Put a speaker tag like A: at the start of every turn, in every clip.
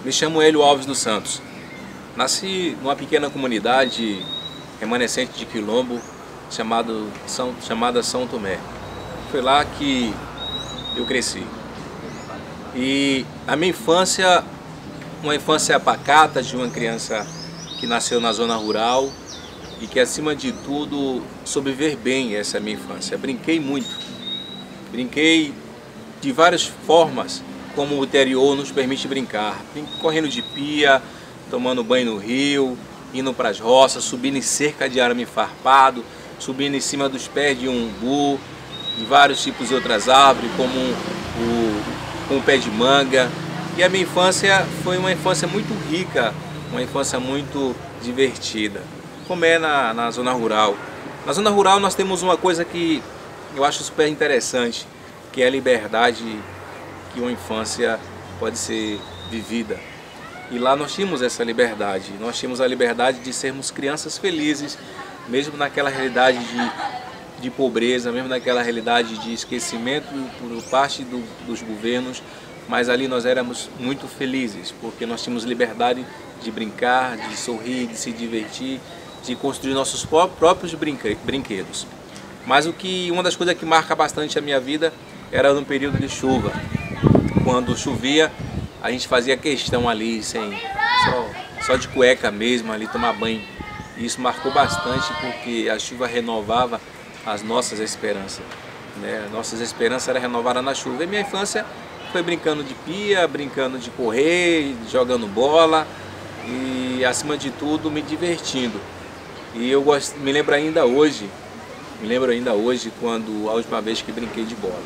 A: Me chamo Hélio Alves dos Santos. Nasci numa pequena comunidade remanescente de Quilombo chamada São Tomé. Foi lá que eu cresci. E a minha infância, uma infância pacata de uma criança que nasceu na zona rural e que, acima de tudo, soube viver bem essa minha infância. Brinquei muito. Brinquei de várias formas, como o interior nos permite brincar. Correndo de pia, tomando banho no rio, indo para as roças, subindo em cerca de arame farpado, subindo em cima dos pés de umbu, de vários tipos de outras árvores, como o pé de manga. E a minha infância foi uma infância muito rica, uma infância muito divertida, como é na zona rural. Na zona rural nós temos uma coisa que eu acho super interessante, que é a liberdade que uma infância pode ser vivida. E lá nós tínhamos essa liberdade, nós tínhamos a liberdade de sermos crianças felizes, mesmo naquela realidade de pobreza, mesmo naquela realidade de esquecimento por parte dos governos, mas ali nós éramos muito felizes, porque nós tínhamos liberdade de brincar, de sorrir, de se divertir, de construir nossos próprios brinquedos. Mas uma das coisas que marca bastante a minha vida era no período de chuva. Quando chovia, a gente fazia questão ali, só de cueca mesmo, ali tomar banho. E isso marcou bastante porque a chuva renovava as nossas esperanças, né? Nossas esperanças eram renovadas na chuva. E minha infância foi brincando de pia, brincando de correr, jogando bola e, acima de tudo, me divertindo. E eu me lembro ainda hoje quando a última vez que brinquei de bola.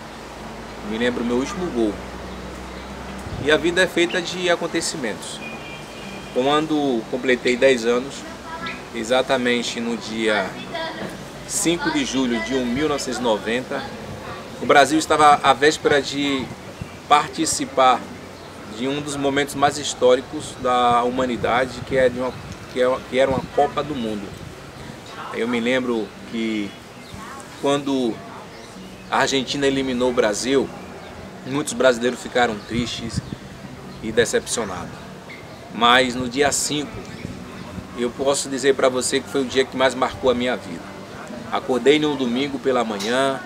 A: Me lembro o meu último gol. E a vida é feita de acontecimentos. Quando completei 10 anos, exatamente no dia 5 de julho de 1990, o Brasil estava à véspera de participar de um dos momentos mais históricos da humanidade, que era uma Copa do Mundo. Eu me lembro que quando a Argentina eliminou o Brasil, muitos brasileiros ficaram tristes e decepcionados. Mas no dia 5, eu posso dizer para você que foi o dia que mais marcou a minha vida. Acordei num domingo pela manhã,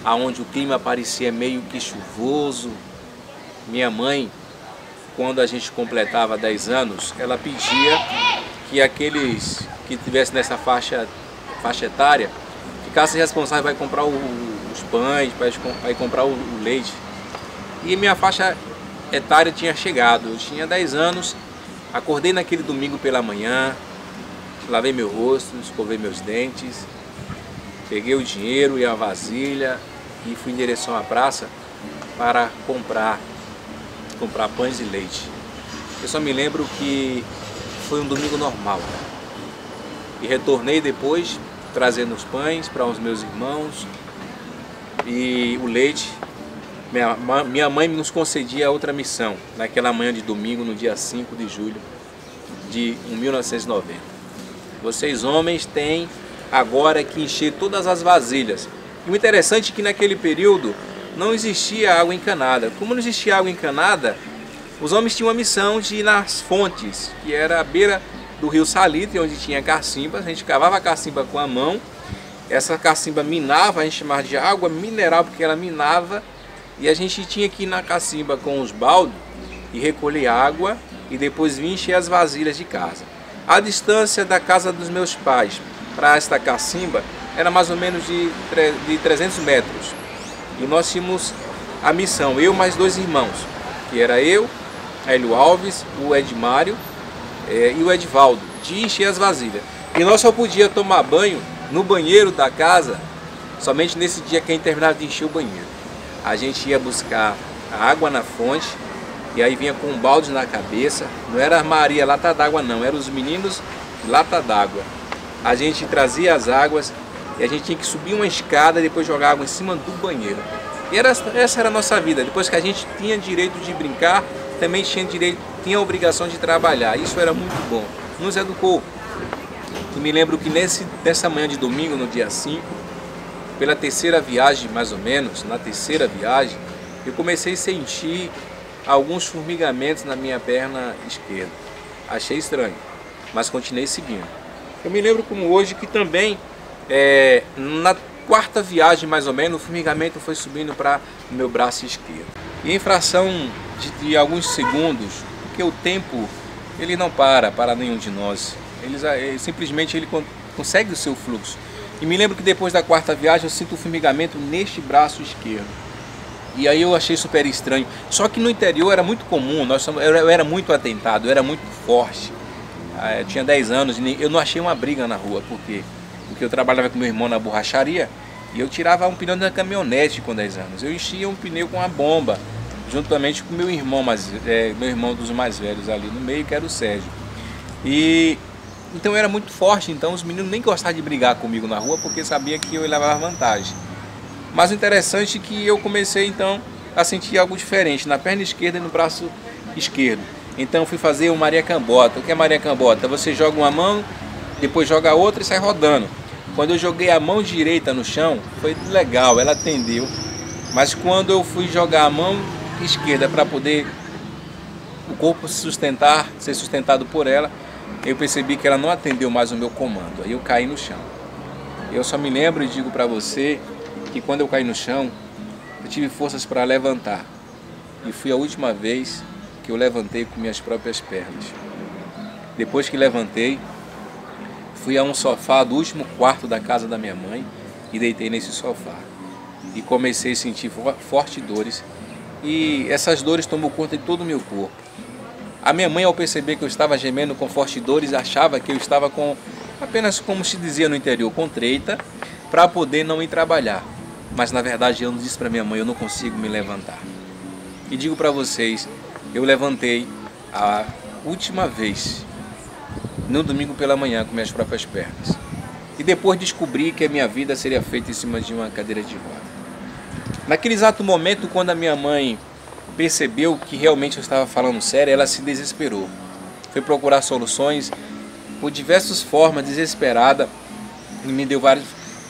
A: onde o clima parecia meio que chuvoso. Minha mãe, quando a gente completava 10 anos, ela pedia que aqueles que estivessem nessa faixa etária ficassem responsáveis para comprar os pães, para comprar o leite. E minha faixa etária tinha chegado, eu tinha 10 anos, acordei naquele domingo pela manhã, lavei meu rosto, escovei meus dentes, peguei o dinheiro e a vasilha e fui em direção à praça para comprar pães e leite. Eu só me lembro que foi um domingo normal. E retornei depois, trazendo os pães para os meus irmãos e o leite. Minha mãe nos concedia outra missão, naquela manhã de domingo, no dia 5 de julho de 1990. Vocês homens têm agora que encher todas as vasilhas. E o interessante é que naquele período não existia água encanada. Como não existia água encanada, os homens tinham a missão de ir nas fontes, que era à beira do rio Salitre, onde tinha cacimbas. A gente cavava a cacimba com a mão, essa cacimba minava, a gente chamava de água mineral porque ela minava, e a gente tinha que ir na cacimba com os baldes e recolher água e depois vir encher as vasilhas de casa. A distância da casa dos meus pais para esta cacimba era mais ou menos de 300 metros. E nós tínhamos a missão, eu mais 2 irmãos, que era eu, Hélio Alves, o Edmário e o Edivaldo, de encher as vasilhas. E nós só podíamos tomar banho no banheiro da casa somente nesse dia que a gente terminava de encher o banheiro. A gente ia buscar a água na fonte e aí vinha com um balde na cabeça. Não era a Maria lata d'água não, eram os meninos lata d'água. A gente trazia as águas e a gente tinha que subir uma escada e depois jogar água em cima do banheiro. E essa era a nossa vida. Depois que a gente tinha direito de brincar, também tinha a obrigação de trabalhar. Isso era muito bom. Nos educou. E me lembro que nessa manhã de domingo, no dia 5, pela terceira viagem mais ou menos, na terceira viagem, eu comecei a sentir alguns formigamentos na minha perna esquerda. Achei estranho, mas continuei seguindo. Eu me lembro como hoje que também, na quarta viagem mais ou menos, o formigamento foi subindo para o meu braço esquerdo. E em fração de alguns segundos, porque o tempo ele não para nenhum de nós, simplesmente ele consegue o seu fluxo. E me lembro que depois da quarta viagem eu sinto o formigamento neste braço esquerdo. E aí eu achei super estranho. Só que no interior era muito comum, eu era muito atentado, eu era muito forte. Eu tinha 10 anos e eu não achei uma briga na rua. Por quê? Porque eu trabalhava com meu irmão na borracharia e eu tirava um pneu da caminhonete com 10 anos. Eu enchia um pneu com uma bomba, juntamente com meu irmão, meu irmão dos mais velhos ali no meio, que era o Sérgio. Então eu era muito forte, então os meninos nem gostavam de brigar comigo na rua porque sabia que eu levava vantagem. Mas o interessante é que eu comecei então a sentir algo diferente na perna esquerda e no braço esquerdo. Então eu fui fazer o Maria Cambota. O que é Maria Cambota? Você joga uma mão, depois joga a outra e sai rodando. Quando eu joguei a mão direita no chão, foi legal, ela atendeu. Mas quando eu fui jogar a mão esquerda para poder o corpo ser sustentado por ela, eu percebi que ela não atendeu mais o meu comando. Aí eu caí no chão. Eu só me lembro e digo para você que quando eu caí no chão, eu tive forças para levantar. E foi a última vez que eu levantei com minhas próprias pernas. Depois que levantei, fui a um sofá do último quarto da casa da minha mãe e deitei nesse sofá. E comecei a sentir fortes dores. E essas dores tomou conta de todo o meu corpo. A minha mãe, ao perceber que eu estava gemendo com fortes dores, achava que eu estava apenas como se dizia no interior, com treita, para poder não ir trabalhar. Mas na verdade eu disse para minha mãe, eu não consigo me levantar. E digo para vocês, eu levantei a última vez, no domingo pela manhã, com minhas próprias pernas. E depois descobri que a minha vida seria feita em cima de uma cadeira de roda. Naquele exato momento, quando a minha mãe percebeu que realmente eu estava falando sério, ela se desesperou. Foi procurar soluções por diversas formas, desesperada, e me deu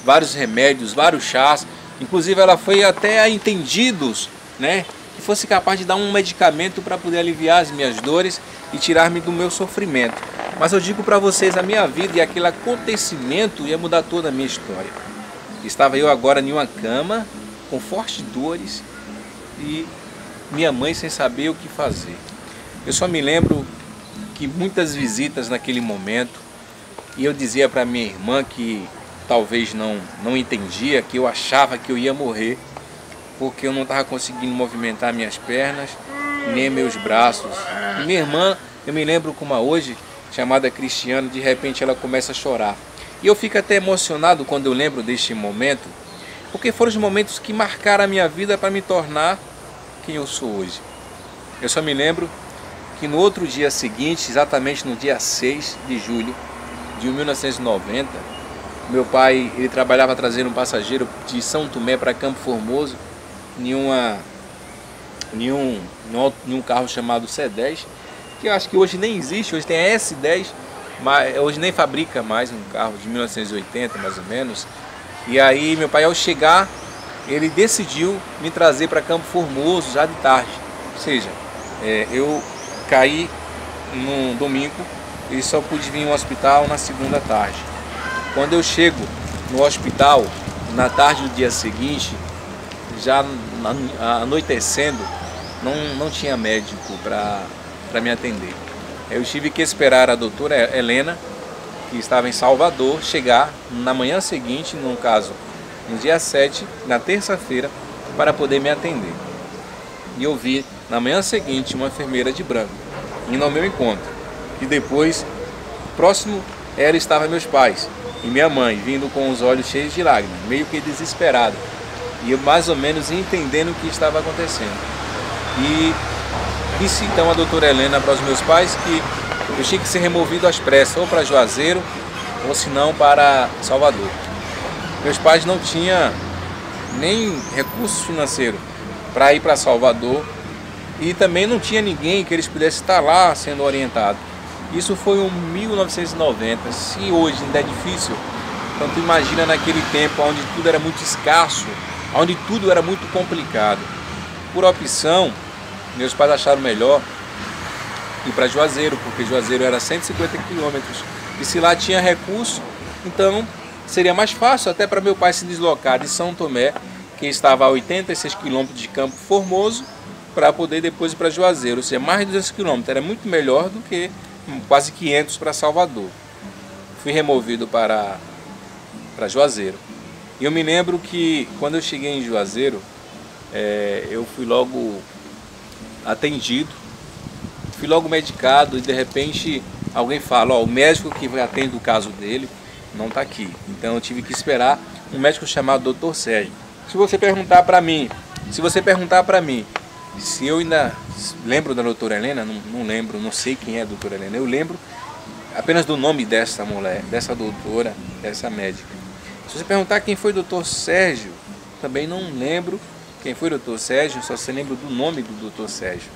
A: vários remédios, vários chás. Inclusive ela foi até a entendidos, né, que fosse capaz de dar um medicamento para poder aliviar as minhas dores e tirar-me do meu sofrimento. Mas eu digo para vocês, a minha vida e aquele acontecimento ia mudar toda a minha história. Estava eu agora em uma cama, com fortes dores e minha mãe sem saber o que fazer. Eu só me lembro que muitas visitas naquele momento, e eu dizia para minha irmã que talvez não entendia, que eu achava que eu ia morrer, porque eu não estava conseguindo movimentar minhas pernas, nem meus braços. E minha irmã, eu me lembro como hoje, chamada Cristiana, de repente ela começa a chorar. E eu fico até emocionado quando eu lembro deste momento, porque foram os momentos que marcaram a minha vida para me tornar quem eu sou hoje. Eu só me lembro que no outro dia seguinte, exatamente no dia 6 de julho de 1990, meu pai, ele trabalhava trazendo um passageiro de São Tomé para Campo Formoso em um carro chamado C10, que eu acho que hoje nem existe, hoje tem a S10, mas hoje nem fabrica mais, um carro de 1980 mais ou menos. E aí meu pai, ao chegar, ele decidiu me trazer para Campo Formoso já de tarde. Ou seja, eu caí no domingo e só pude vir ao hospital na segunda tarde. Quando eu chego no hospital, na tarde do dia seguinte, já anoitecendo, não tinha médico para me atender. Eu tive que esperar a doutora Helena, que estava em Salvador, chegar na manhã seguinte, no caso, no dia 7, na terça-feira, para poder me atender. E eu vi na manhã seguinte uma enfermeira de branco indo ao meu encontro. E depois, próximo ela, estava meus pais e minha mãe, vindo com os olhos cheios de lágrimas, meio que desesperado. E eu mais ou menos entendendo o que estava acontecendo. E disse então a doutora Helena para os meus pais que eu tinha que ser removido às pressas, ou para Juazeiro, ou se não para Salvador. Meus pais não tinham nem recursos financeiros para ir para Salvador e também não tinha ninguém que eles pudessem estar lá sendo orientado. Isso foi em 1990, se hoje ainda é difícil, então tu imagina naquele tempo onde tudo era muito escasso, onde tudo era muito complicado. Por opção, meus pais acharam melhor ir para Juazeiro, porque Juazeiro era 150 quilômetros. E se lá tinha recurso, então seria mais fácil até para meu pai se deslocar de São Tomé, que estava a 86 quilômetros de Campo Formoso, para poder depois ir para Juazeiro, ou seja, mais de 200 quilômetros. Era muito melhor do que quase 500 para Salvador. Fui removido para Juazeiro. E eu me lembro que quando eu cheguei em Juazeiro, eu fui logo atendido, fui logo medicado e de repente alguém fala, ó, o médico que atende o caso dele não está aqui. Então eu tive que esperar um médico chamado Dr. Sérgio. Se você perguntar para mim se eu ainda lembro da doutora Helena, não lembro, não sei quem é a doutora Helena, eu lembro apenas do nome dessa mulher, dessa doutora, dessa médica. Se você perguntar quem foi o doutor Sérgio, também não lembro quem foi o doutor Sérgio, só se lembro do nome do doutor Sérgio.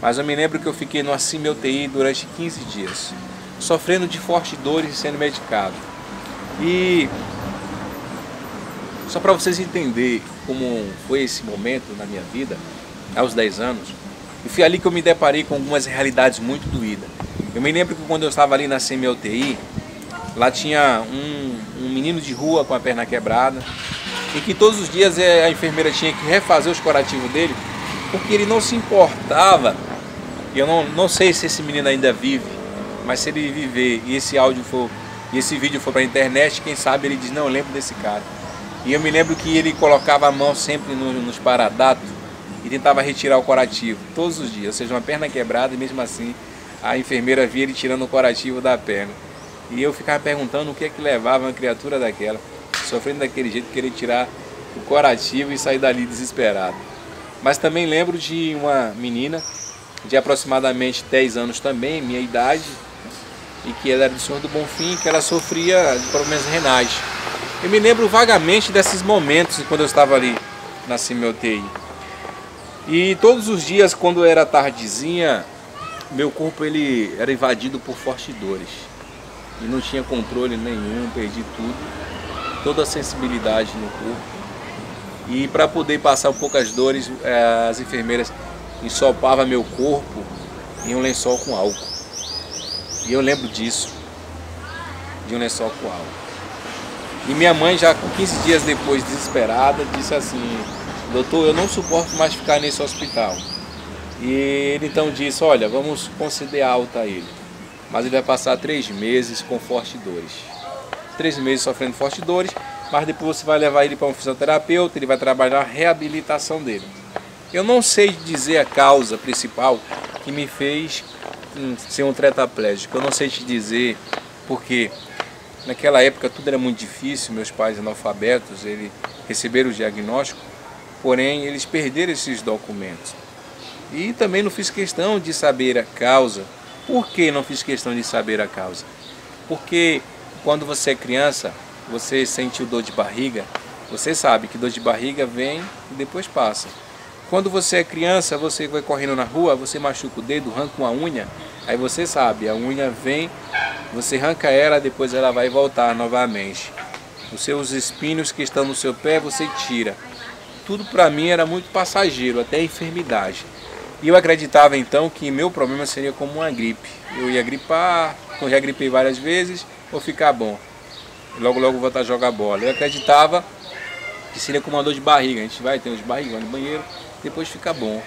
A: Mas eu me lembro que eu fiquei no Acima UTI durante 15 dias, sofrendo de fortes dores e sendo medicado. E só para vocês entenderem como foi esse momento na minha vida, aos 10 anos, e foi ali que eu me deparei com algumas realidades muito doídas. Eu me lembro que quando eu estava ali na semi-UTI, lá tinha um menino de rua com a perna quebrada, e que todos os dias a enfermeira tinha que refazer os curativos dele, porque ele não se importava. Eu não sei se esse menino ainda vive, mas se ele viver e esse vídeo for para a internet, quem sabe ele diz, não, eu lembro desse cara. E eu me lembro que ele colocava a mão sempre nos paradatos e tentava retirar o curativo, todos os dias, ou seja, uma perna quebrada, e mesmo assim a enfermeira via ele tirando o curativo da perna. E eu ficava perguntando o que é que levava uma criatura daquela, sofrendo daquele jeito, querer tirar o curativo e sair dali desesperado. Mas também lembro de uma menina de aproximadamente 10 anos também, minha idade, e que ela era do Senhor do Bonfim, que ela sofria de problemas renais. Eu me lembro vagamente desses momentos quando eu estava ali na CIMI-UTI. E todos os dias, quando era tardezinha, meu corpo ele era invadido por fortes dores. E não tinha controle nenhum, perdi tudo, toda a sensibilidade no corpo. E para poder passar um pouco as dores, as enfermeiras ensopavam meu corpo em um lençol com álcool. E eu lembro disso, de um lençol com álcool. E minha mãe, já com 15 dias depois, desesperada, disse assim, doutor, eu não suporto mais ficar nesse hospital. E ele então disse, olha, vamos conceder alta a ele. Mas ele vai passar 3 meses com fortes dores. 3 meses sofrendo fortes dores, mas depois você vai levar ele para um fisioterapeuta, ele vai trabalhar a reabilitação dele. Eu não sei dizer a causa principal que me fez ser um tetraplégico. Eu não sei te dizer porque naquela época tudo era muito difícil, meus pais analfabetos, eles receberam o diagnóstico, porém eles perderam esses documentos. E também não fiz questão de saber a causa. Por que não fiz questão de saber a causa? Porque quando você é criança, você sentiu dor de barriga, você sabe que dor de barriga vem e depois passa. Quando você é criança, você vai correndo na rua, você machuca o dedo, arranca uma unha, aí você sabe, a unha vem, você arranca ela, depois ela vai voltar novamente. Os seus espinhos que estão no seu pé, você tira. Tudo para mim era muito passageiro, até a enfermidade. E eu acreditava então que meu problema seria como uma gripe. Eu ia gripar, eu já gripei várias vezes, vou ficar bom. Logo logo vou voltar a jogar bola. Eu acreditava que seria como uma dor de barriga. A gente vai ter uns barrigão no banheiro, depois fica bom.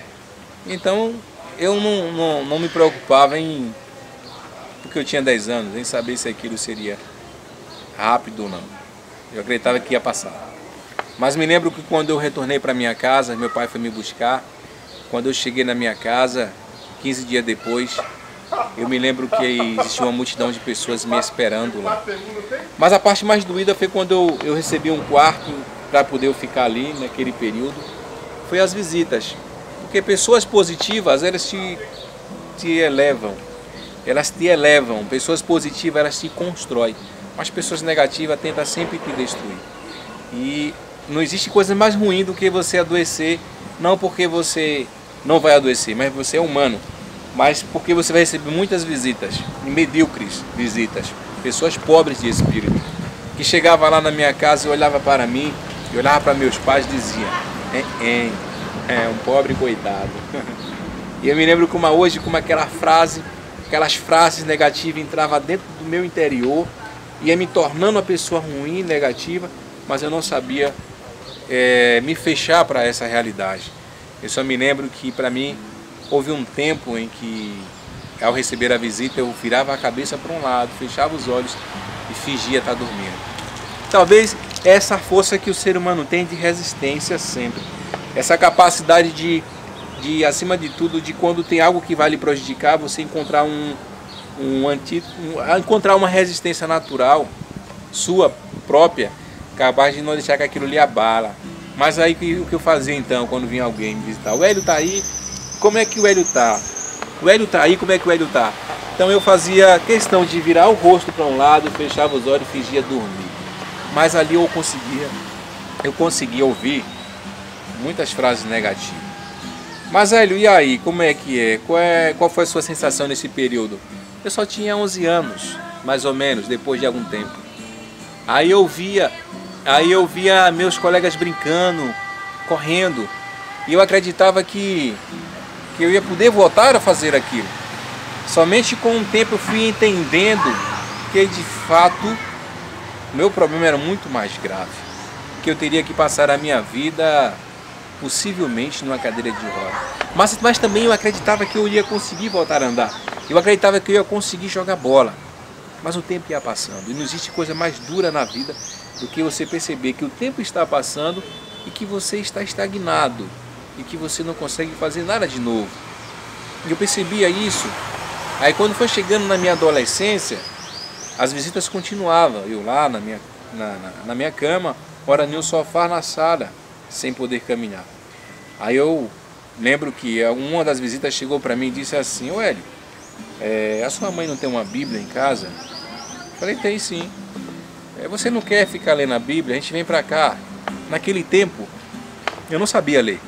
A: Então eu não me preocupava porque eu tinha 10 anos, em saber se aquilo seria rápido ou não. Eu acreditava que ia passar. Mas me lembro que quando eu retornei para minha casa, meu pai foi me buscar. Quando eu cheguei na minha casa, 15 dias depois, eu me lembro que existia uma multidão de pessoas me esperando lá. Mas a parte mais doída foi quando eu recebi um quarto para poder eu ficar ali naquele período. Foi as visitas. Porque pessoas positivas, elas te elevam. Elas te elevam. Pessoas positivas, elas te constroem. Mas pessoas negativas tentam sempre te destruir. E não existe coisa mais ruim do que você adoecer, não porque você não vai adoecer, mas você é humano, mas porque você vai receber muitas visitas, medíocres visitas, pessoas pobres de espírito, que chegavam lá na minha casa e olhava para mim, e olhava para meus pais e dizia, é um pobre coitado. E eu me lembro como hoje, como aquelas frases negativas entravam dentro do meu interior, ia me tornando uma pessoa ruim, negativa, mas eu não sabia me fechar para essa realidade. Eu só me lembro que para mim houve um tempo em que, ao receber a visita, eu virava a cabeça para um lado, fechava os olhos e fingia estar dormindo. Talvez essa força que o ser humano tem de resistência sempre, essa capacidade de acima de tudo, de quando tem algo que vai lhe prejudicar, você encontrar encontrar uma resistência natural, sua própria, capaz de não deixar que aquilo lhe abala. Mas aí o que eu fazia então, quando vinha alguém me visitar? O Hélio tá aí, como é que o Hélio tá? O Hélio tá aí, como é que o Hélio tá? Então eu fazia questão de virar o rosto para um lado, fechava os olhos e fingia dormir. Mas ali eu conseguia ouvir muitas frases negativas. Mas Hélio, e aí, como é que é? Qual foi a sua sensação nesse período? Eu só tinha 11 anos, mais ou menos, depois de algum tempo. Aí eu via meus colegas brincando, correndo, e eu acreditava que eu ia poder voltar a fazer aquilo. Somente com o tempo eu fui entendendo que de fato meu problema era muito mais grave, que eu teria que passar a minha vida possivelmente numa cadeira de rodas. Mas também eu acreditava que eu ia conseguir voltar a andar. Eu acreditava que eu ia conseguir jogar bola. Mas o tempo ia passando. E não existe coisa mais dura na vida do que você perceber que o tempo está passando e que você está estagnado. E que você não consegue fazer nada de novo. E eu percebia isso. Aí quando foi chegando na minha adolescência, as visitas continuavam. Eu lá na minha cama, ora no sofá na sala, sem poder caminhar. Aí eu lembro que uma das visitas chegou para mim e disse assim: ô Hélio, a sua mãe não tem uma Bíblia em casa? Eu falei: tem sim. Você não quer ficar lendo a Bíblia? A gente vem para cá. Naquele tempo eu não sabia ler.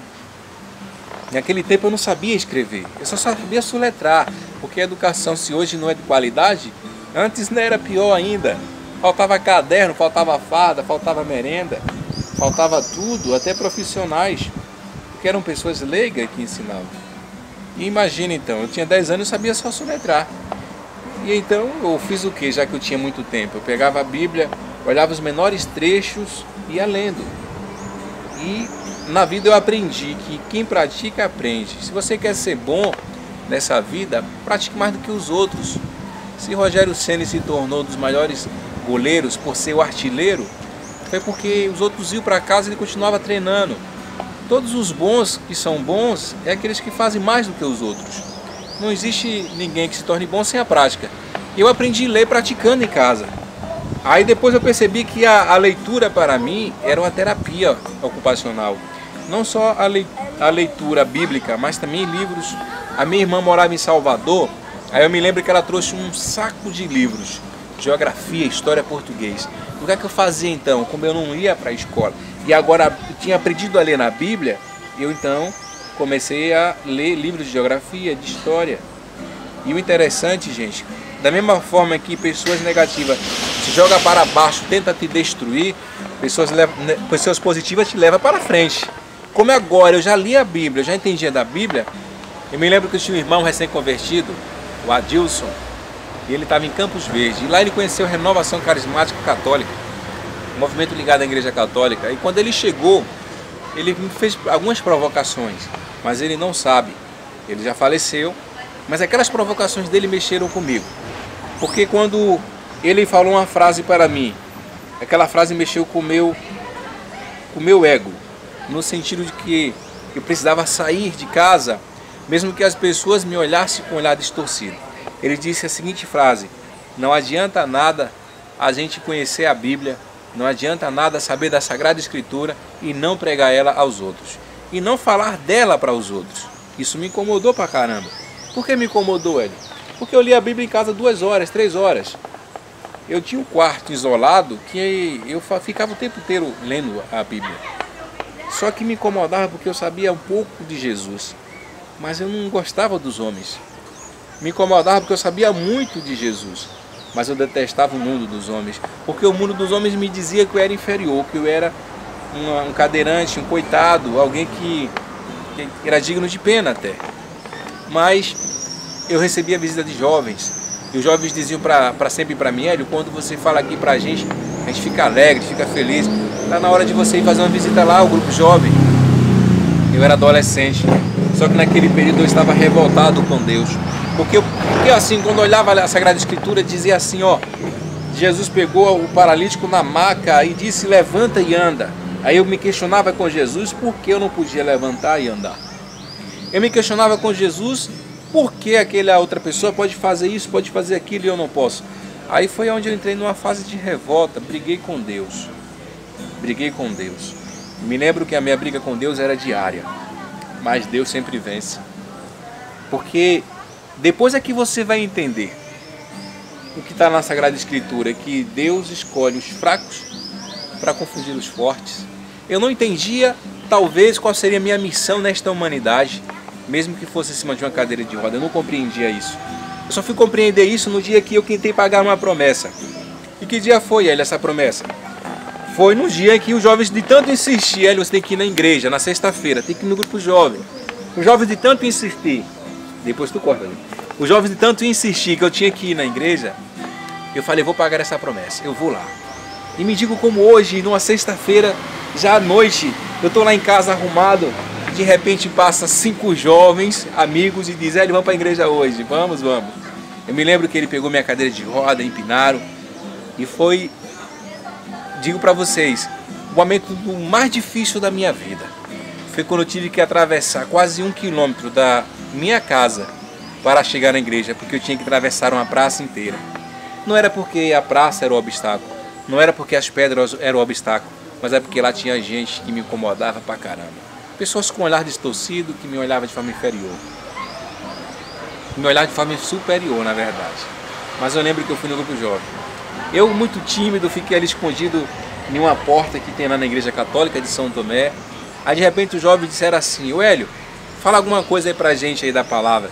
A: Naquele tempo eu não sabia escrever. Eu só sabia soletrar. Porque a educação, se hoje não é de qualidade, antes não era pior ainda. Faltava caderno, faltava farda, faltava merenda, faltava tudo, até profissionais, porque eram pessoas leigas que ensinavam. E imagina então, eu tinha 10 anos e sabia só soletrar. E então eu fiz o que, já que eu tinha muito tempo? Eu pegava a Bíblia, olhava os menores trechos e ia lendo. E na vida eu aprendi que quem pratica aprende. Se você quer ser bom nessa vida, pratique mais do que os outros. Se Rogério Ceni se tornou um dos maiores goleiros por ser o artilheiro, foi porque os outros iam para casa e ele continuava treinando. Todos os bons que são bons é aqueles que fazem mais do que os outros. Não existe ninguém que se torne bom sem a prática. Eu aprendi a ler praticando em casa. Aí depois eu percebi que a leitura para mim era uma terapia ocupacional. Não só a leitura bíblica, mas também livros. A minha irmã morava em Salvador, aí eu me lembro que ela trouxe um saco de livros. Geografia, história, português. O que é que eu fazia então? Como eu não ia para a escola e agora eu tinha aprendido a ler na Bíblia, eu então comecei a ler livros de geografia, de história. E o interessante, gente, da mesma forma que pessoas negativas te jogam para baixo, tentam te destruir, pessoas positivas te levam para frente. Como agora eu já li a Bíblia, eu já entendia da Bíblia, eu me lembro que eu tinha um irmão recém-convertido, o Adilson, e ele estava em Campos Verdes. E lá ele conheceu a Renovação Carismática Católica, um movimento ligado à Igreja Católica. E quando ele chegou, ele me fez algumas provocações, mas ele não sabe. Ele já faleceu, mas aquelas provocações dele mexeram comigo. Porque quando ele falou uma frase para mim, aquela frase mexeu com o meu ego, no sentido de que eu precisava sair de casa, mesmo que as pessoas me olhassem com um olhar distorcido. Ele disse a seguinte frase: não adianta nada a gente conhecer a Bíblia, não adianta nada saber da Sagrada Escritura e não pregar ela aos outros. E não falar dela para os outros. Isso me incomodou pra caramba. Por que me incomodou, Hélio? Porque eu li a Bíblia em casa 2 horas, 3 horas. Eu tinha um quarto isolado que eu ficava o tempo inteiro lendo a Bíblia. Só que me incomodava porque eu sabia um pouco de Jesus, mas eu não gostava dos homens. Me incomodava porque eu sabia muito de Jesus, mas eu detestava o mundo dos homens, porque o mundo dos homens me dizia que eu era inferior, que eu era um cadeirante, um coitado, alguém que era digno de pena até. mas eu recebia a visita de jovens, e os jovens diziam sempre para mim: Hélio, quando você fala aqui pra gente, a gente fica alegre, fica feliz, tá na hora de você ir fazer uma visita lá ao grupo jovem. Eu era adolescente, só que naquele período eu estava revoltado com Deus, porque assim, quando eu olhava a Sagrada Escritura, dizia assim, ó, Jesus pegou o paralítico na maca e disse: levanta e anda. Aí eu me questionava com Jesus por que eu não podia levantar e andar. Eu me questionava com Jesus por que aquela outra pessoa pode fazer isso, pode fazer aquilo e eu não posso. Aí foi onde eu entrei numa fase de revolta, briguei com Deus. Me lembro que a minha briga com Deus era diária, mas Deus sempre vence. Porque depois é que você vai entender o que está na Sagrada Escritura, que Deus escolhe os fracos para confundir os fortes. Eu não entendia, talvez, qual seria a minha missão nesta humanidade, mesmo que fosse em cima de uma cadeira de roda. Eu não compreendia isso. Eu só fui compreender isso no dia que eu tentei pagar uma promessa. E que dia foi, Hélio, essa promessa? Foi no dia em que os jovens de tanto insistir: Hélio, você tem que ir na igreja, na sexta-feira, tem que ir no grupo jovem. Os jovens de tanto insistir, depois tu corta, né? Os jovens de tanto insistir que eu tinha que ir na igreja, eu falei: vou pagar essa promessa, eu vou lá. E me digo como hoje, numa sexta-feira, já à noite, eu estou lá em casa arrumado, de repente passa 5 jovens, amigos, e diz: Hélio, vamos para a igreja hoje, vamos. Eu me lembro que ele pegou minha cadeira de roda, empinaram, e foi, digo para vocês, o momento mais difícil da minha vida. Foi quando eu tive que atravessar quase 1 quilômetro da minha casa para chegar na igreja, porque eu tinha que atravessar uma praça inteira. Não era porque a praça era o obstáculo, não era porque as pedras eram o obstáculo, mas é porque lá tinha gente que me incomodava pra caramba. Pessoas com olhar distorcido, que me olhavam de forma inferior. Me olhavam de forma superior, na verdade. Mas eu lembro que eu fui no grupo jovem. Eu, muito tímido, fiquei ali escondido em uma porta que tem lá na igreja católica de São Tomé. Aí de repente os jovens disseram assim: ô Hélio, fala alguma coisa aí pra gente aí da palavra.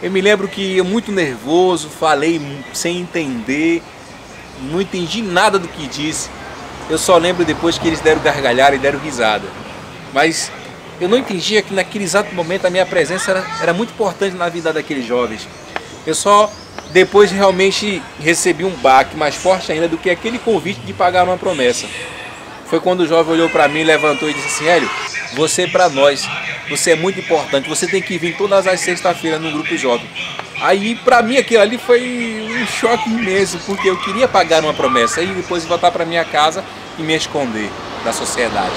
A: Eu me lembro que eu, muito nervoso, falei sem entender, não entendi nada do que disse. Eu só lembro depois que eles deram gargalhada e deram risada. Mas eu não entendia que naquele exato momento a minha presença era muito importante na vida daqueles jovens. Eu só depois realmente recebi um baque mais forte ainda do que aquele convite de pagar uma promessa. Foi quando o jovem olhou para mim, levantou e disse assim: Hélio, você para nós, você é muito importante, você tem que vir todas as sextas-feiras no grupo jovem. Aí para mim aquilo ali foi um choque imenso, porque eu queria pagar uma promessa e depois voltar para minha casa e me esconder da sociedade.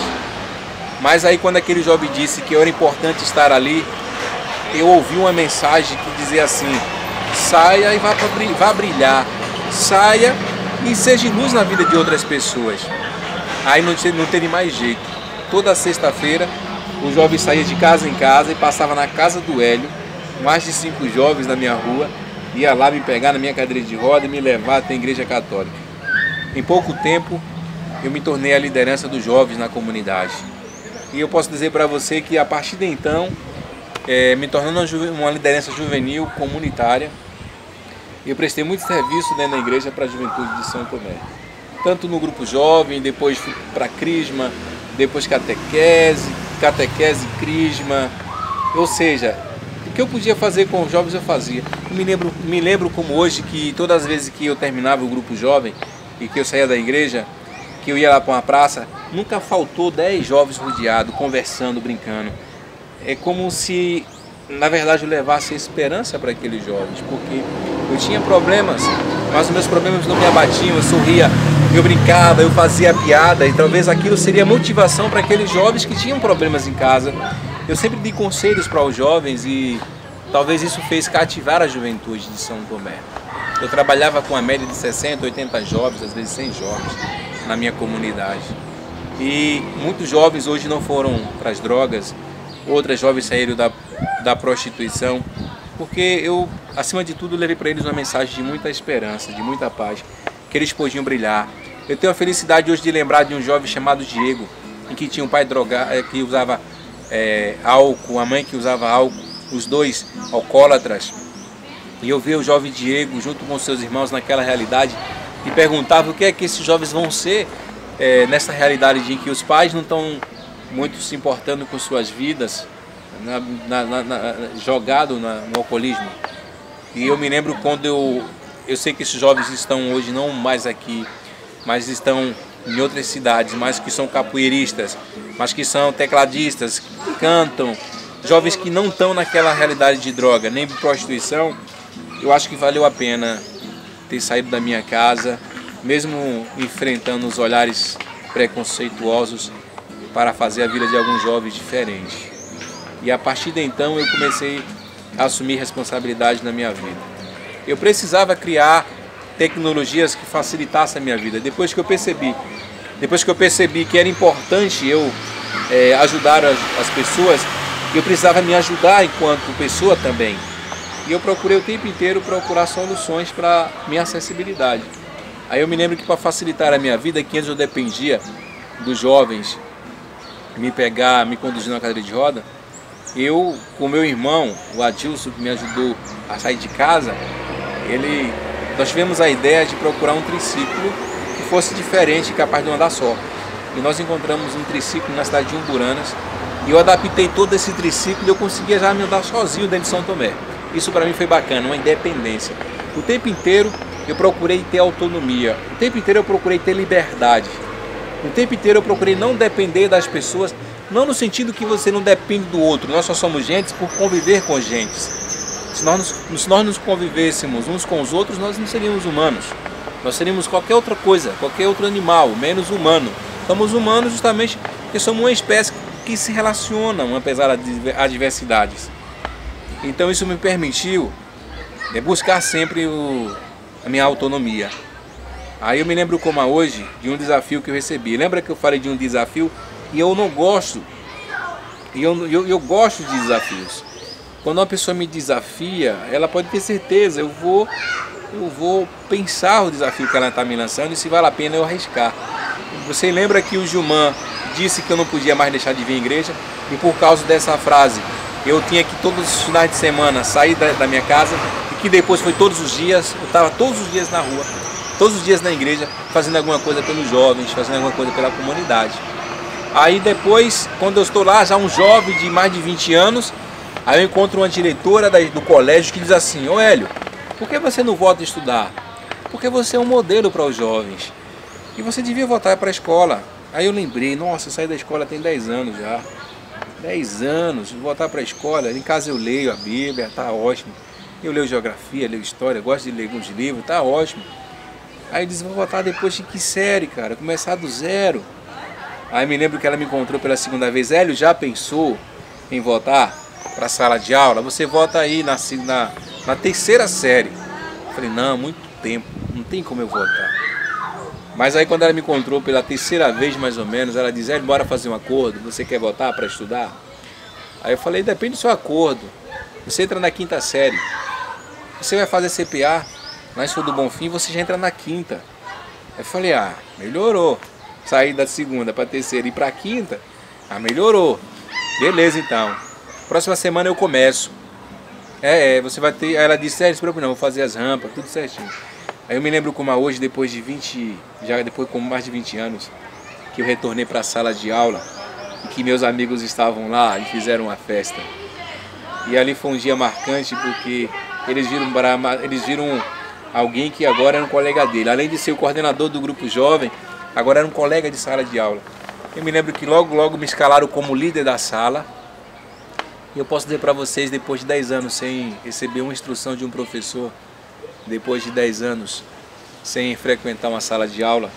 A: Mas aí quando aquele jovem disse que era importante estar ali, eu ouvi uma mensagem que dizia assim: saia e vá brilhar, saia e seja luz na vida de outras pessoas. Aí não teve mais jeito. Toda sexta-feira o jovem saía de casa em casa e passava na casa do Hélio, mais de 5 jovens da minha rua, ia lá me pegar na minha cadeira de roda e me levar até a igreja católica. Em pouco tempo eu me tornei a liderança dos jovens na comunidade. E eu posso dizer para você que a partir de então, me tornando uma liderança juvenil, comunitária, eu prestei muito serviço dentro da igreja para a juventude de São Tomé. Tanto no grupo jovem, depois fui para crisma, depois catequese, crisma. Ou seja, o que eu podia fazer com os jovens eu fazia. Eu me lembro como hoje que todas as vezes que eu terminava o grupo jovem e que eu saía da igreja, que eu ia lá para uma praça, nunca faltou 10 jovens rodeados, conversando, brincando. É como se, na verdade, eu levasse esperança para aqueles jovens, porque eu tinha problemas, mas os meus problemas não me abatiam, eu sorria, eu brincava, eu fazia piada, e talvez aquilo seria motivação para aqueles jovens que tinham problemas em casa. Eu sempre dei conselhos para os jovens e talvez isso fez cativar a juventude de São Tomé. Eu trabalhava com a média de 60, 80 jovens, às vezes 100 jovens, na minha comunidade. E muitos jovens hoje não foram para as drogas, outros jovens saíram da prostituição, porque eu, acima de tudo, levei para eles uma mensagem de muita esperança, de muita paz, que eles podiam brilhar. Eu tenho a felicidade hoje de lembrar de um jovem chamado Diego, em que tinha um pai drogado, que usava álcool, a mãe que usava álcool, os dois alcoólatras. E eu vi o jovem Diego junto com seus irmãos naquela realidade e perguntava o que é que esses jovens vão ser nessa realidade de que os pais não estão muito se importando com suas vidas, jogado no alcoolismo. E eu me lembro quando eu sei que esses jovens estão hoje não mais aqui, mas estão em outras cidades, mas que são capoeiristas, mas que são tecladistas, que cantam, jovens que não estão naquela realidade de droga, nem de prostituição. Eu acho que valeu a pena ter saído da minha casa, mesmo enfrentando os olhares preconceituosos, para fazer a vida de alguns jovens diferente. E a partir de então eu comecei a assumir responsabilidade na minha vida. Eu precisava criar tecnologias que facilitassem a minha vida. Depois que eu percebi que era importante eu ajudar as pessoas, eu precisava me ajudar enquanto pessoa também. E eu procurei o tempo inteiro procurar soluções para minha acessibilidade. Aí eu me lembro que para facilitar a minha vida, que antes eu dependia dos jovens me pegar, me conduzir na cadeira de roda, eu com meu irmão, o Adilson, que me ajudou a sair de casa, nós tivemos a ideia de procurar um triciclo que fosse diferente, capaz de não andar só. E nós encontramos um triciclo na cidade de Umburanas, e eu adaptei todo esse triciclo e eu conseguia já me andar sozinho dentro de São Tomé. Isso para mim foi bacana, uma independência. O tempo inteiro eu procurei ter autonomia, o tempo inteiro eu procurei ter liberdade. O tempo inteiro eu procurei não depender das pessoas, não no sentido que você não depende do outro, nós só somos gentes por conviver com gentes. Se nós nos convivêssemos uns com os outros, nós não seríamos humanos. Nós seríamos qualquer outra coisa, qualquer outro animal, menos humano. Somos humanos justamente porque somos uma espécie que se relacionam, apesar das adversidades. Então isso me permitiu buscar sempre a minha autonomia. Aí eu me lembro como hoje de um desafio que eu recebi. Lembra que eu falei de um desafio? E eu não gosto, eu gosto de desafios. Quando uma pessoa me desafia, ela pode ter certeza, eu vou pensar o desafio que ela está me lançando e se vale a pena eu arriscar. Você lembra que o Gilman disse que eu não podia mais deixar de vir à igreja? E por causa dessa frase, eu tinha que todos os finais de semana sair da minha casa, e que depois foi todos os dias, eu estava todos os dias na rua, todos os dias na igreja, fazendo alguma coisa pelos jovens, fazendo alguma coisa pela comunidade. Aí depois, quando eu estou lá, já um jovem de mais de 20 anos, aí eu encontro uma diretora do colégio que diz assim: ô Hélio, por que você não volta a estudar? Porque você é um modelo para os jovens e você devia voltar para a escola. Aí eu lembrei, nossa, eu saí da escola tem 10 anos já. 10 anos, voltar para a escola, em casa eu leio a Bíblia, tá ótimo. Eu leio geografia, leio história, gosto de ler alguns livros, tá ótimo. Aí diz, vou voltar depois de que série, cara? Começar do zero. Aí me lembro que ela me encontrou pela segunda vez. Hélio, já pensou em voltar para a sala de aula? Você volta aí na terceira série. Eu falei, não, muito tempo, não tem como eu voltar. Mas aí quando ela me encontrou pela terceira vez mais ou menos, ela diz, Hélio, bora fazer um acordo, você quer voltar para estudar? Aí eu falei, depende do seu acordo. Você entra na quinta série, você vai fazer CPA, na Escola do Bonfim, você já entra na quinta. Aí eu falei, melhorou. Sair da segunda para a terceira e para a quinta, melhorou. Beleza, então. Próxima semana eu começo. Você vai ter... Aí ela disse, não se preocupe não, vou fazer as rampas, tudo certinho. Aí eu me lembro como hoje, depois com mais de 20 anos, que eu retornei para a sala de aula e que meus amigos estavam lá e fizeram uma festa. E ali foi um dia marcante porque eles viram alguém que agora era um colega dele. Além de ser o coordenador do grupo jovem, agora era um colega de sala de aula. Eu me lembro que logo me escalaram como líder da sala. E eu posso dizer para vocês, depois de 10 anos sem receber uma instrução de um professor, depois de 10 anos sem frequentar uma sala de aula,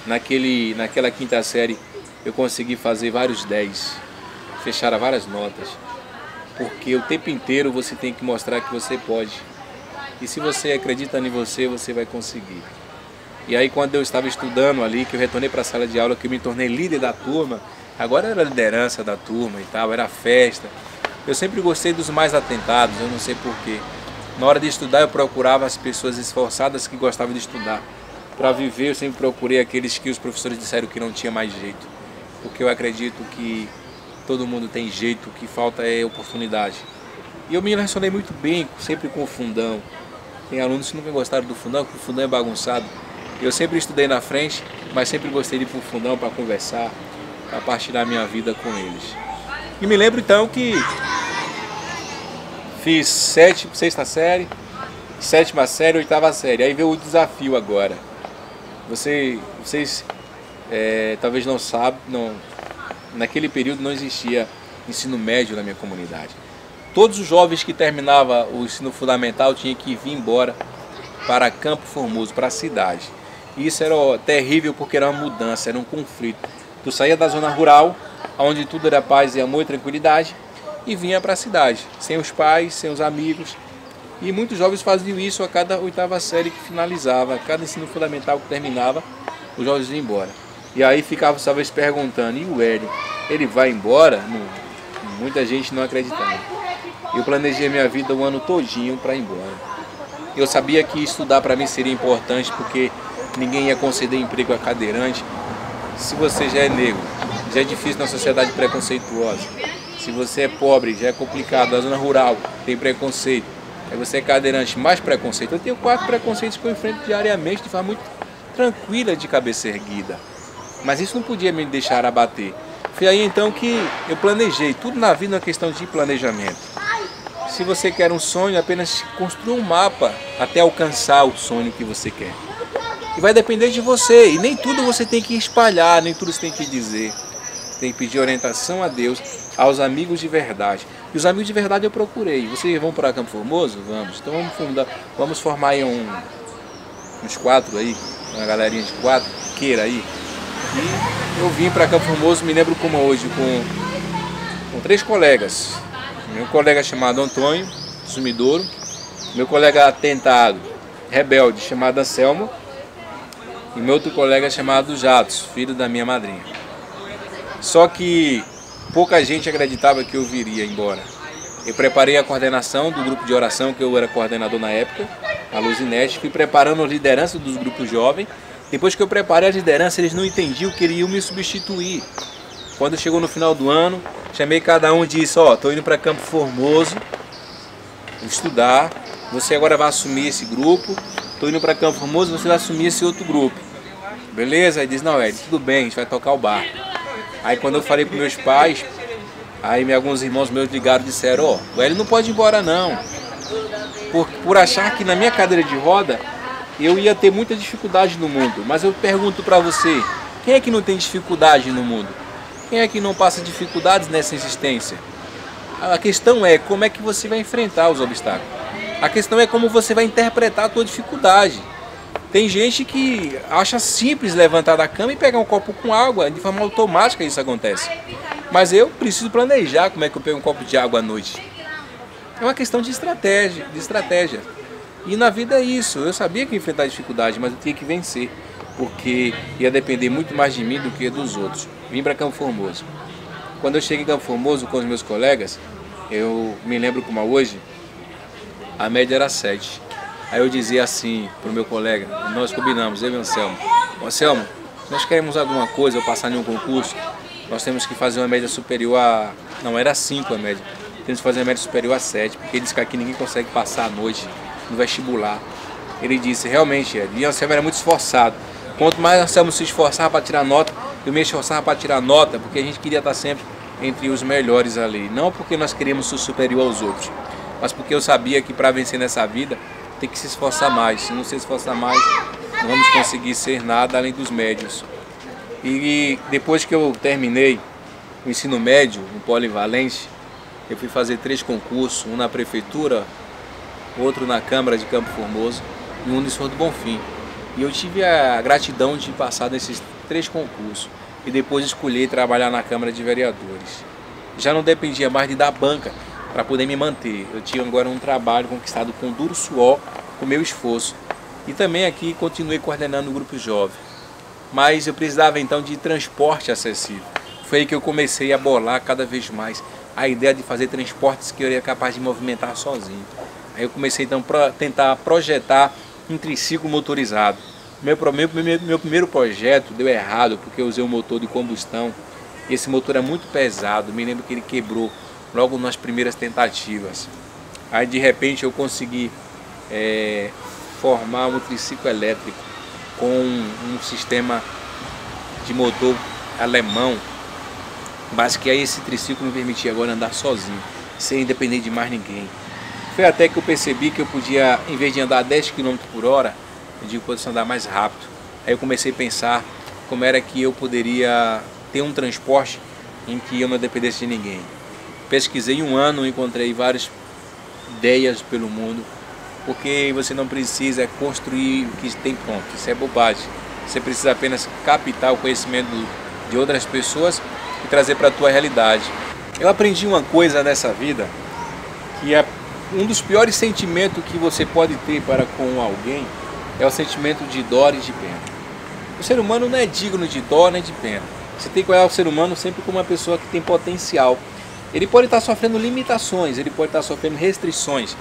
A: naquela quinta série eu consegui fazer vários 10, fechar várias notas. Porque o tempo inteiro você tem que mostrar que você pode. E se você acredita em você, você vai conseguir. E aí quando eu estava estudando ali, que eu retornei para a sala de aula, que eu me tornei líder da turma, agora era a liderança da turma e tal, era festa. Eu sempre gostei dos mais atentados, eu não sei porquê. Na hora de estudar eu procurava as pessoas esforçadas que gostavam de estudar. Para viver eu sempre procurei aqueles que os professores disseram que não tinha mais jeito. Porque eu acredito que todo mundo tem jeito, o que falta é oportunidade. E eu me relacionei muito bem, sempre com o fundão. Tem alunos que nunca gostaram do fundão, porque o fundão é bagunçado. Eu sempre estudei na frente, mas sempre gostei de ir para o fundão para conversar, para partilhar minha vida com eles. E me lembro então que Fiz sexta série, sétima série, oitava série. Aí veio o desafio agora. Vocês talvez não sabem, naquele período não existia ensino médio na minha comunidade. Todos os jovens que terminavam o ensino fundamental tinham que vir embora para Campo Formoso, para a cidade. E isso era terrível porque era uma mudança, era um conflito. Tu saía da zona rural, onde tudo era paz e amor e tranquilidade, e vinha para a cidade, sem os pais, sem os amigos. E muitos jovens faziam isso a cada oitava série que finalizava, a cada ensino fundamental que terminava, os jovens iam embora. E aí ficava talvez perguntando, e o Hélio, ele vai embora? Muita gente não acreditava. Eu planejei minha vida o ano todinho para ir embora. Eu sabia que estudar para mim seria importante porque ninguém ia conceder emprego a cadeirante. Se você já é negro, já é difícil na sociedade preconceituosa. Se você é pobre, já é complicado. Na zona rural tem preconceito. Aí você é cadeirante, mais preconceito. Eu tenho 4 preconceitos que eu enfrento diariamente de forma muito tranquila, de cabeça erguida. Mas isso não podia me deixar abater. Foi aí então que eu planejei. Tudo na vida é uma questão de planejamento. Se você quer um sonho, apenas construa um mapa até alcançar o sonho que você quer. E vai depender de você. E nem tudo você tem que espalhar, nem tudo você tem que dizer. Tem que pedir orientação a Deus, aos amigos de verdade. E os amigos de verdade eu procurei. Vocês vão para Campo Formoso? Vamos. Então vamos formar aí uns 4 aí, uma galerinha de 4, queira aí. E eu vim para Campo Formoso, me lembro como hoje, com 3 colegas. Meu colega chamado Antônio, Sumidouro. Meu colega atentado, rebelde, chamado Anselmo. E meu outro colega chamado Jatos, filho da minha madrinha. Só que pouca gente acreditava que eu viria embora. Eu preparei a coordenação do grupo de oração, que eu era coordenador na época, a Luzinete. Fui preparando a liderança dos grupos jovens. Depois que eu preparei a liderança, eles não entendiam que iriam me substituir. Quando chegou no final do ano, chamei cada um e disse, tô indo para Campo Formoso estudar. Você agora vai assumir esse grupo. Estou indo para Campo Formoso, você vai assumir esse outro grupo. Beleza? Aí diz, não, Ed, tudo bem, a gente vai tocar o bar. Aí quando eu falei com meus pais, aí alguns irmãos meus ligaram e disseram, o Hélio não pode ir embora não. Por achar que na minha cadeira de roda eu ia ter muita dificuldade no mundo. Mas eu pergunto para você, quem é que não tem dificuldade no mundo? Quem é que não passa dificuldades nessa existência? A questão é como é que você vai enfrentar os obstáculos. A questão é como você vai interpretar a tua dificuldade. Tem gente que acha simples levantar da cama e pegar um copo com água, de forma automática isso acontece. Mas eu preciso planejar como é que eu pego um copo de água à noite. É uma questão de estratégia. E na vida é isso. Eu sabia que ia enfrentar dificuldade, mas eu tinha que vencer. Porque ia depender muito mais de mim do que dos outros. Vim para Campo Formoso. Quando eu cheguei em Campo Formoso com os meus colegas, eu me lembro como hoje, a média era 7. Aí eu dizia assim para o meu colega, nós combinamos, eu e o Anselmo. Anselmo, se nós queremos alguma coisa ou passar em um concurso, nós temos que fazer uma média superior a... Não, era 5 a média. Temos que fazer uma média superior a 7, porque ele disse que aqui ninguém consegue passar a noite no vestibular. Ele disse, realmente, e o Anselmo era muito esforçado. Quanto mais o Anselmo se esforçava para tirar nota, eu me esforçava para tirar nota, porque a gente queria estar sempre entre os melhores ali. Não porque nós queríamos ser superior aos outros, mas porque eu sabia que para vencer nessa vida, tem que se esforçar mais. Se não se esforçar mais, não vamos conseguir ser nada além dos médios. E depois que eu terminei o ensino médio, no Polivalente, eu fui fazer 3 concursos, um na prefeitura, outro na Câmara de Campo Formoso e um no Senhor do Bonfim. E eu tive a gratidão de passar nesses 3 concursos e depois escolher trabalhar na Câmara de Vereadores. Já não dependia mais de dar banca para poder me manter. Eu tinha agora um trabalho conquistado com duro suor, com meu esforço. E também aqui continuei coordenando o grupo jovem. Mas eu precisava então de transporte acessível. Foi aí que eu comecei a bolar cada vez mais a ideia de fazer transportes que eu era capaz de movimentar sozinho. Aí eu comecei então a tentar projetar um triciclo motorizado. Meu primeiro projeto deu errado porque eu usei um motor de combustão. Esse motor é muito pesado, me lembro que ele quebrou logo nas primeiras tentativas. Aí de repente eu consegui formar um triciclo elétrico com um sistema de motor alemão, mas que aí esse triciclo me permitia agora andar sozinho, sem depender de mais ninguém. Foi até que eu percebi que eu podia, em vez de andar 10 km por hora, eu digo que eu posso andar mais rápido. Aí eu comecei a pensar como era que eu poderia ter um transporte em que eu não dependesse de ninguém. Pesquisei um ano, encontrei várias ideias pelo mundo, porque você não precisa construir o que tem pronto, isso é bobagem. Você precisa apenas captar o conhecimento de outras pessoas e trazer para a tua realidade. Eu aprendi uma coisa nessa vida, que é um dos piores sentimentos que você pode ter para com alguém, é o sentimento de dó e de pena. O ser humano não é digno de dó nem de pena. Você tem que olhar o ser humano sempre como uma pessoa que tem potencial. Ele pode estar sofrendo limitações, ele pode estar sofrendo restrições,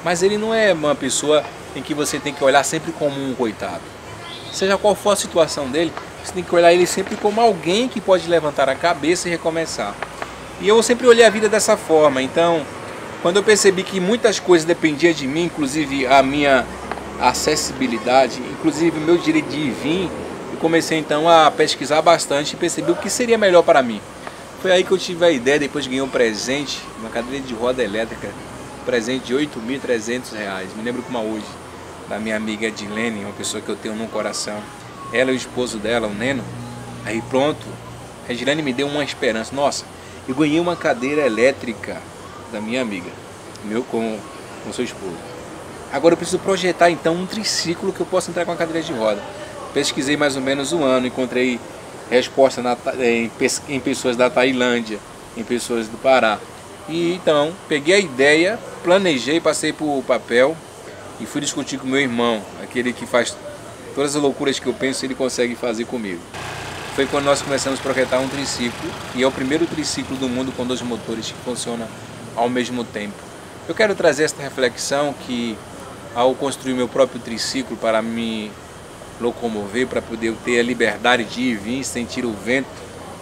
A: mas ele não é uma pessoa em que você tem que olhar sempre como um coitado. Seja qual for a situação dele, você tem que olhar ele sempre como alguém que pode levantar a cabeça e recomeçar. E eu sempre olhei a vida dessa forma. Então, quando eu percebi que muitas coisas dependiam de mim, inclusive a minha acessibilidade, inclusive o meu direito de vir, eu comecei então a pesquisar bastante e percebi o que seria melhor para mim. Foi aí que eu tive a ideia, depois de ganhar um presente, uma cadeira de roda elétrica, um presente de R$8.300, me lembro como hoje, da minha amiga Edilene, uma pessoa que eu tenho no coração. Ela e o esposo dela, o Neno. Aí pronto, a Edilene me deu uma esperança. Nossa, eu ganhei uma cadeira elétrica da minha amiga, com seu esposo. Agora eu preciso projetar então um triciclo que eu possa entrar com a cadeira de roda. Pesquisei mais ou menos um ano, encontrei resposta em pessoas da Tailândia, em pessoas do Pará. E então peguei a ideia, planejei, passei por o papel e fui discutir com meu irmão, aquele que faz todas as loucuras que eu penso, ele consegue fazer comigo. Foi quando nós começamos a projetar um triciclo, e é o primeiro triciclo do mundo com 2 motores que funcionam ao mesmo tempo. Eu quero trazer esta reflexão que, ao construir meu próprio triciclo para me locomover, para poder ter a liberdade de ir e vir, sentir o vento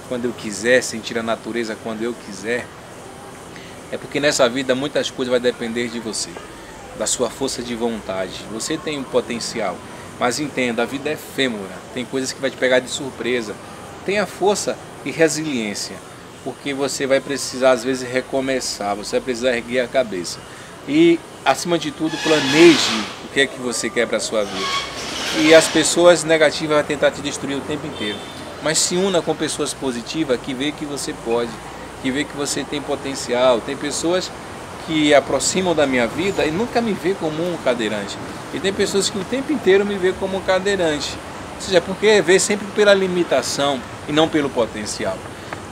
A: quando eu quiser, sentir a natureza quando eu quiser, é porque nessa vida muitas coisas vai depender de você, da sua força de vontade. Você tem um potencial, mas entenda, a vida é efêmera, tem coisas que vai te pegar de surpresa. Tenha força e resiliência, porque você vai precisar às vezes recomeçar, você vai precisar erguer a cabeça. E acima de tudo, planeje o que é que você quer para a sua vida. E as pessoas negativas vão tentar te destruir o tempo inteiro, mas se una com pessoas positivas que vê que você pode, que vê que você tem potencial. Tem pessoas que aproximam da minha vida e nunca me vê como um cadeirante. E tem pessoas que o tempo inteiro me vê como um cadeirante. Ou seja, porque vê sempre pela limitação e não pelo potencial.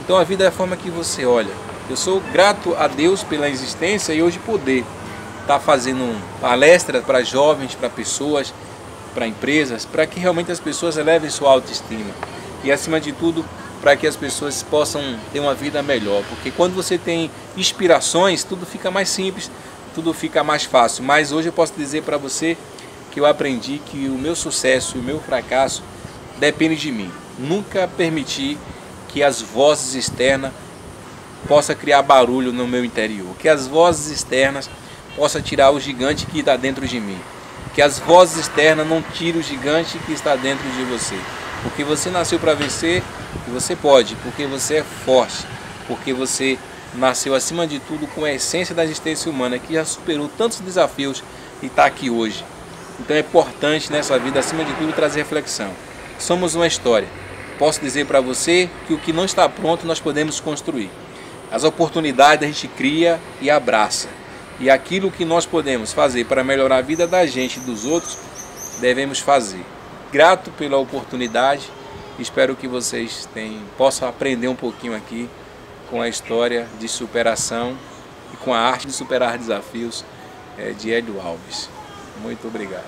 A: Então a vida é a forma que você olha. Eu sou grato a Deus pela existência e hoje poder estar fazendo palestra para jovens, para pessoas, para empresas, para que realmente as pessoas elevem sua autoestima. E acima de tudo, para que as pessoas possam ter uma vida melhor. Porque quando você tem inspirações, tudo fica mais simples, tudo fica mais fácil. Mas hoje eu posso dizer para você que eu aprendi que o meu sucesso e o meu fracasso depende de mim. Nunca permiti que as vozes externas possam criar barulho no meu interior. Que as vozes externas possam tirar o gigante que está dentro de mim. Que as vozes externas não tirem o gigante que está dentro de você. Porque você nasceu para vencer e você pode, porque você é forte, porque você nasceu acima de tudo com a essência da existência humana, que já superou tantos desafios e está aqui hoje. Então é importante nessa vida, acima de tudo, trazer reflexão. Somos uma história. Posso dizer para você que o que não está pronto nós podemos construir. As oportunidades a gente cria e abraça. E aquilo que nós podemos fazer para melhorar a vida da gente e dos outros, devemos fazer. Grato pela oportunidade, espero que vocês possam aprender um pouquinho aqui com a história de superação e com a arte de superar desafios de Hélio Alves. Muito obrigado.